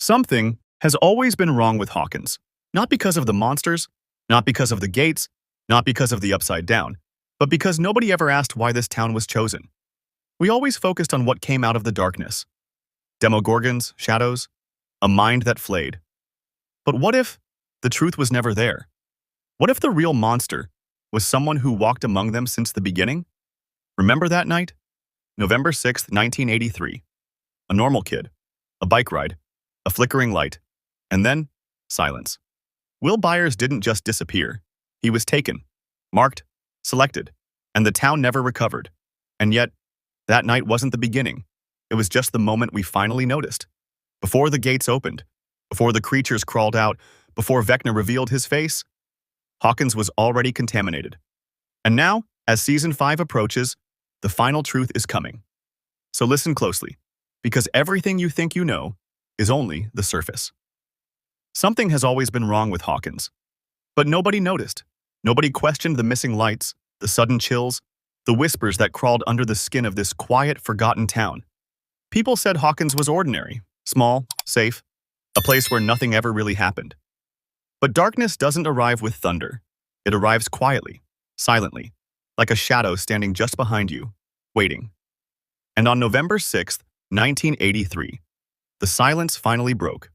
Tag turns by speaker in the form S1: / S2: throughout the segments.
S1: Something has always been wrong with Hawkins. Not because of the monsters, not because of the gates, not because of the upside down, but because nobody ever asked why this town was chosen. We always focused on what came out of the darkness. Demogorgons, shadows, a mind that flayed. But what if the truth was never there? What if the real monster was someone who walked among them since the beginning? Remember that night? November 6th, 1983. A normal kid, a bike ride, a flickering light, and then silence. Will Byers didn't just disappear. He was taken, marked, selected, and the town never recovered. And yet, that night wasn't the beginning. It was just the moment we finally noticed. Before the gates opened, before the creatures crawled out, before Vecna revealed his face, Hawkins was already contaminated. And now, as Season 5 approaches, the final truth is coming. So listen closely, because everything you think you know is only the surface. Something has always been wrong with Hawkins. But nobody noticed. Nobody questioned the missing lights, the sudden chills, the whispers that crawled under the skin of this quiet, forgotten town. People said Hawkins was ordinary, small, safe, a place where nothing ever really happened. But darkness doesn't arrive with thunder. It arrives quietly, silently, like a shadow standing just behind you, waiting. And on November 6th, 1983, the silence finally broke.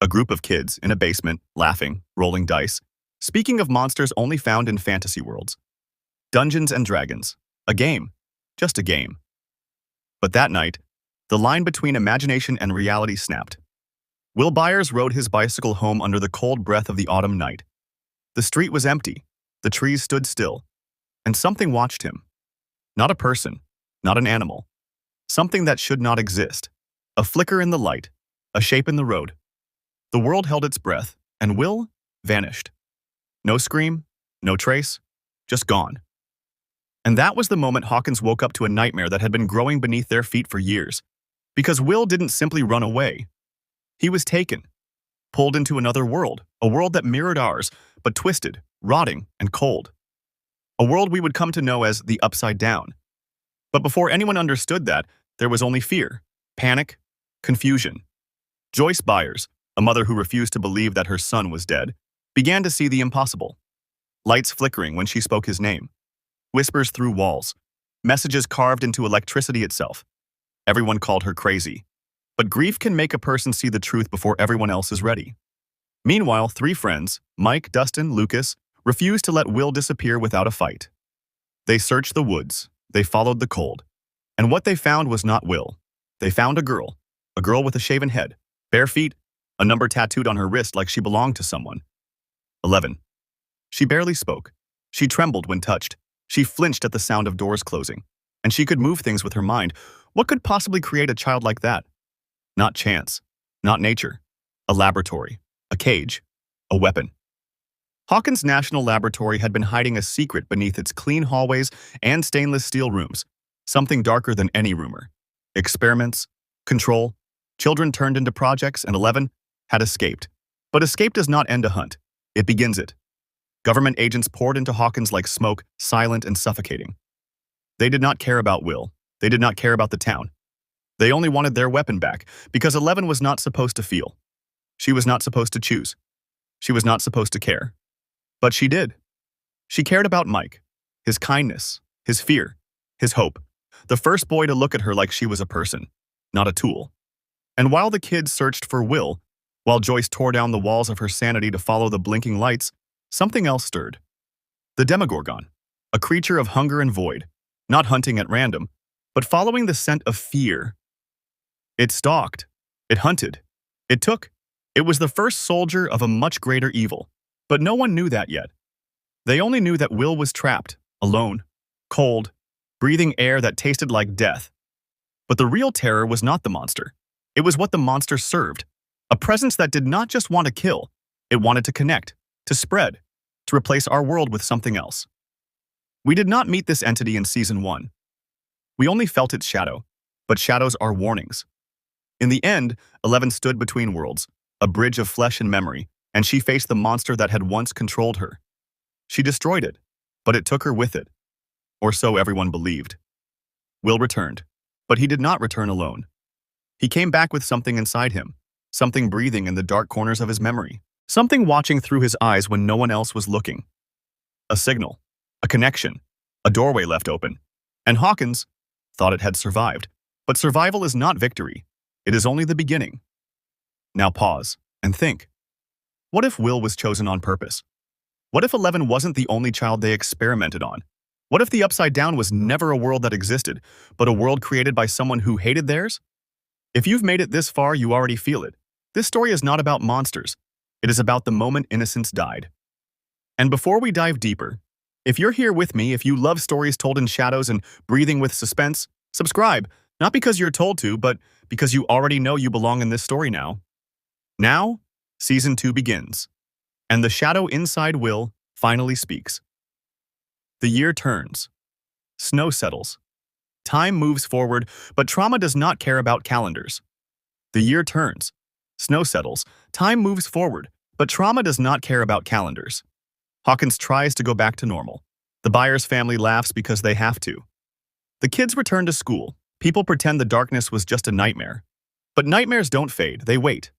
S1: A group of kids in a basement, laughing, rolling dice, speaking of monsters only found in fantasy worlds. Dungeons and Dragons. A game. Just a game. But that night, the line between imagination and reality snapped. Will Byers rode his bicycle home under the cold breath of the autumn night. The street was empty. The trees stood still. And something watched him. Not a person. Not an animal. Something that should not exist. A flicker in the light. A shape in the road. The world held its breath, and Will vanished. No scream, no trace, just gone. And that was the moment Hawkins woke up to a nightmare that had been growing beneath their feet for years. Because Will didn't simply run away. He was taken, pulled into another world, a world that mirrored ours, but twisted, rotting, and cold. A world we would come to know as the Upside Down. But before anyone understood that, there was only fear, panic, confusion. Joyce Byers, a mother who refused to believe that her son was dead, began to see the impossible. Lights flickering when she spoke his name. Whispers through walls. Messages carved into electricity itself. Everyone called her crazy. But grief can make a person see the truth before everyone else is ready. Meanwhile, three friends, Mike, Dustin, Lucas, refused to let Will disappear without a fight. They searched the woods. They followed the cold. And what they found was not Will. They found a girl with a shaven head, bare feet, a number tattooed on her wrist like she belonged to someone. 11. She barely spoke. She trembled when touched. She flinched at the sound of doors closing. And she could move things with her mind. What could possibly create a child like that? Not chance. Not nature. A laboratory. A cage. A weapon. Hawkins National Laboratory had been hiding a secret beneath its clean hallways and stainless steel rooms. Something darker than any rumor. Experiments. Control. Children turned into projects, and 11 had escaped. But escape does not end a hunt. It begins it. Government agents poured into Hawkins like smoke, silent and suffocating. They did not care about Will. They did not care about the town. They only wanted their weapon back, because 11 was not supposed to feel. She was not supposed to choose. She was not supposed to care. But she did. She cared about Mike, his kindness, his fear, his hope. The first boy to look at her like she was a person, not a tool. And while the kids searched for Will, while Joyce tore down the walls of her sanity to follow the blinking lights, something else stirred. The Demogorgon, a creature of hunger and void, not hunting at random, but following the scent of fear. It stalked. It hunted. It took. It was the first soldier of a much greater evil. But no one knew that yet. They only knew that Will was trapped, alone, cold, breathing air that tasted like death. But the real terror was not the monster. It was what the monster served. A presence that did not just want to kill. It wanted to connect, to spread, to replace our world with something else. We did not meet this entity in Season 1. We only felt its shadow, but shadows are warnings. In the end, 11 stood between worlds, a bridge of flesh and memory, and she faced the monster that had once controlled her. She destroyed it, but it took her with it. Or so everyone believed. Will returned, but he did not return alone. He came back with something inside him, something breathing in the dark corners of his memory, something watching through his eyes when no one else was looking. A signal, a connection, a doorway left open. And Hawkins thought it had survived. But survival is not victory. It is only the beginning. Now pause and think. What if Will was chosen on purpose? What if 11 wasn't the only child they experimented on? What if the Upside Down was never a world that existed, but a world created by someone who hated theirs? If you've made it this far, you already feel it. This story is not about monsters. It is about the moment innocence died. And before we dive deeper, if you're here with me, if you love stories told in shadows and breathing with suspense, subscribe, not because you're told to, but because you already know you belong in this story now. Now, Season 2 begins, and the shadow inside Will finally speaks. The year turns. Snow settles. Time moves forward, but trauma does not care about calendars. The year turns. Snow settles. Time moves forward, but trauma does not care about calendars. Hawkins tries to go back to normal. The Byers family laughs because they have to. The kids return to school. People pretend the darkness was just a nightmare. But nightmares don't fade, they wait.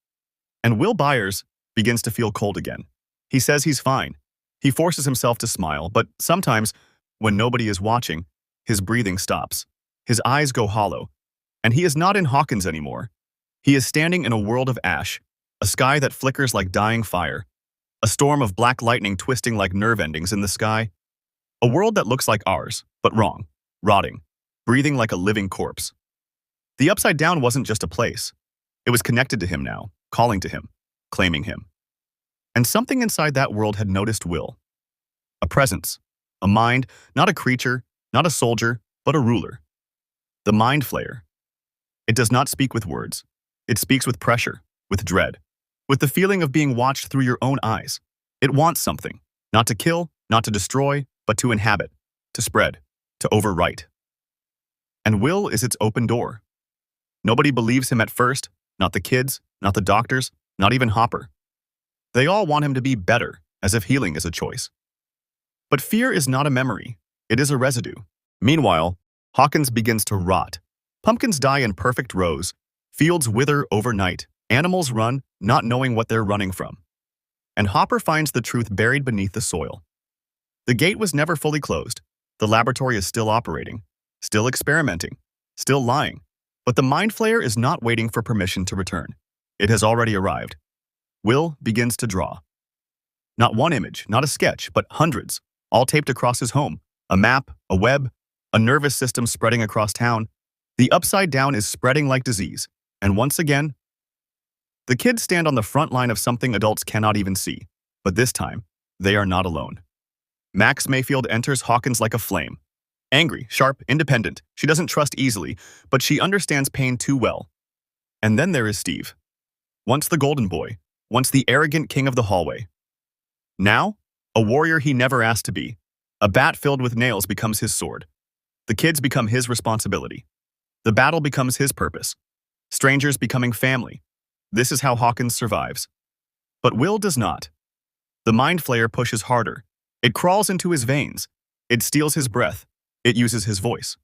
S1: And Will Byers begins to feel cold again. He says he's fine. He forces himself to smile, but sometimes, when nobody is watching, his breathing stops. His eyes go hollow. And he is not in Hawkins anymore. He is standing in a world of ash, a sky that flickers like dying fire, a storm of black lightning twisting like nerve endings in the sky. A world that looks like ours, but wrong, rotting, breathing like a living corpse. The Upside Down wasn't just a place. It was connected to him now, calling to him, claiming him. And something inside that world had noticed Will. A presence, a mind, not a creature, not a soldier, but a ruler. The Mind Flayer. It does not speak with words. It speaks with pressure, with dread, with the feeling of being watched through your own eyes. It wants something, not to kill, not to destroy, but to inhabit, to spread, to overwrite. And Will is its open door. Nobody believes him at first, not the kids, not the doctors, not even Hopper. They all want him to be better, as if healing is a choice. But fear is not a memory, it is a residue. Meanwhile, Hawkins begins to rot. Pumpkins die in perfect rows, fields wither overnight, animals run, not knowing what they're running from. And Hopper finds the truth buried beneath the soil. The gate was never fully closed. The laboratory is still operating, still experimenting, still lying. But the Mind Flayer is not waiting for permission to return. It has already arrived. Will begins to draw. Not one image, not a sketch, but hundreds, all taped across his home. A map, a web, a nervous system spreading across town. The Upside Down is spreading like disease. And once again, the kids stand on the front line of something adults cannot even see. But this time, they are not alone. Max Mayfield enters Hawkins like a flame. Angry, sharp, independent. She doesn't trust easily, but she understands pain too well. And then there is Steve. Once the golden boy, once the arrogant king of the hallway. Now, a warrior he never asked to be. A bat filled with nails becomes his sword. The kids become his responsibility. The battle becomes his purpose. Strangers becoming family. This is how Hawkins survives. But Will does not. The Mind Flayer pushes harder. It crawls into his veins. It steals his breath. It uses his voice.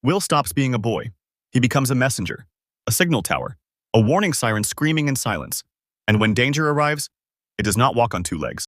S1: Will stops being a boy. He becomes a messenger, a signal tower, a warning siren screaming in silence. And when danger arrives, it does not walk on two legs.